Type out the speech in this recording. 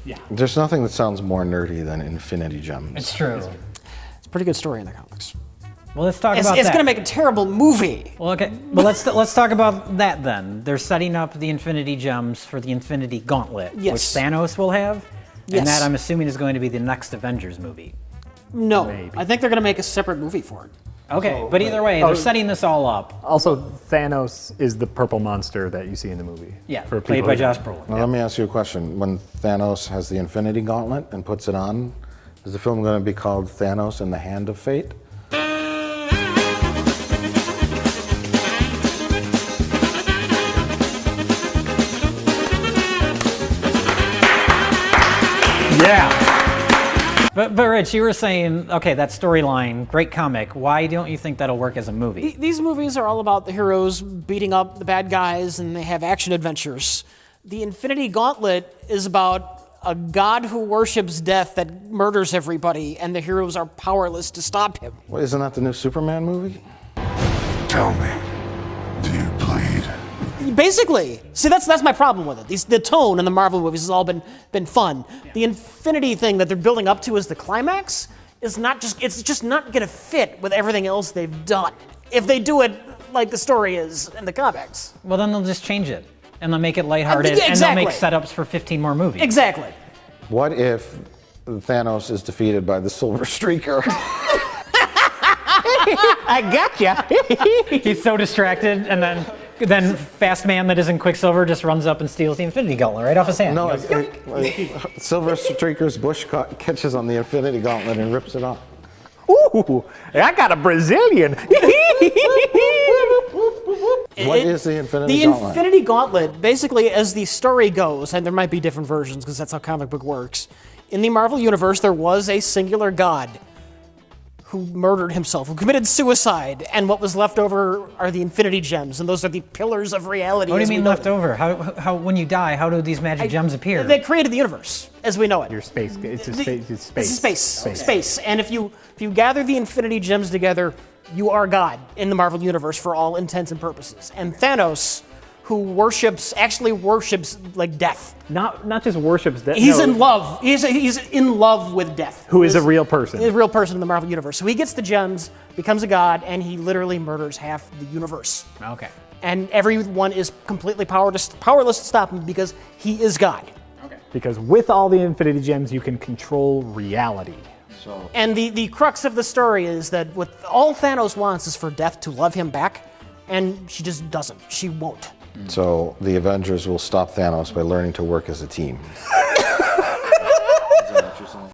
Yeah. There's nothing that sounds more nerdy than Infinity Gems. It's true. It's a pretty good story in the comics. Well, let's talk about that. It's going to make a terrible movie. Well, okay. Well, let's talk about that then. They're setting up the Infinity Gems for the Infinity Gauntlet, which Thanos will have, and that I'm assuming is going to be the next Avengers movie. No, I think they're going to make a separate movie for it. Okay, but either way, they're setting this all up. Also, Thanos is the purple monster that you see in the movie. Yeah, played by Josh Brolin. Now, let me ask you a question. When Thanos has the Infinity Gauntlet and puts it on, is the film going to be called Thanos and the Hand of Fate? Yeah. But Rich, you were saying, okay, that storyline, great comic. Why don't you think that'll work as a movie? These movies are all about the heroes beating up the bad guys, and they have action adventures. The Infinity Gauntlet is about a god who worships death that murders everybody, and the heroes are powerless to stop him. Well, isn't that the new Superman movie? Tell me, do you bleed? Basically. See, that's my problem with it. The tone in the Marvel movies has all been fun. The Infinity thing that they're building up to as the climax is it's just not going to fit with everything else they've done. If they do it like the story is in the comics. Well, then they'll just change it, and they'll make it lighthearted, and they'll make setups for 15 more movies. Exactly. What if Thanos is defeated by the Silver Streaker? I gotcha. He's so distracted, and then Fast Man that isn't Quicksilver just runs up and steals the Infinity Gauntlet right off his hand. No, Silver Streaker's bush catches on the Infinity Gauntlet and rips it off. Ooh, I got a Brazilian. What is the Infinity Gauntlet? The Infinity Gauntlet, basically, as the story goes, and there might be different versions because that's how comic book works. In the Marvel Universe, there was a singular god who murdered himself, who committed suicide, and what was left over are the Infinity Gems, and those are the pillars of reality. What do you mean left over? How when you die, how do these magic gems appear? They created the universe as we know it. Your space. It's space. It's space. And if you gather the Infinity Gems together, you are God in the Marvel Universe for all intents and purposes. And Thanos, who actually worships like death. Not just worships death. He's in love. He's in love with death. Who is a real person. He's a real person in the Marvel Universe. So he gets the gems, becomes a god, and he literally murders half the universe. Okay. And everyone is completely powerless to stop him because he is God. Okay. Because with all the Infinity Gems, you can control reality. And the crux of the story is that all Thanos wants is for Death to love him back, and she just doesn't. She won't. So the Avengers will stop Thanos by learning to work as a team.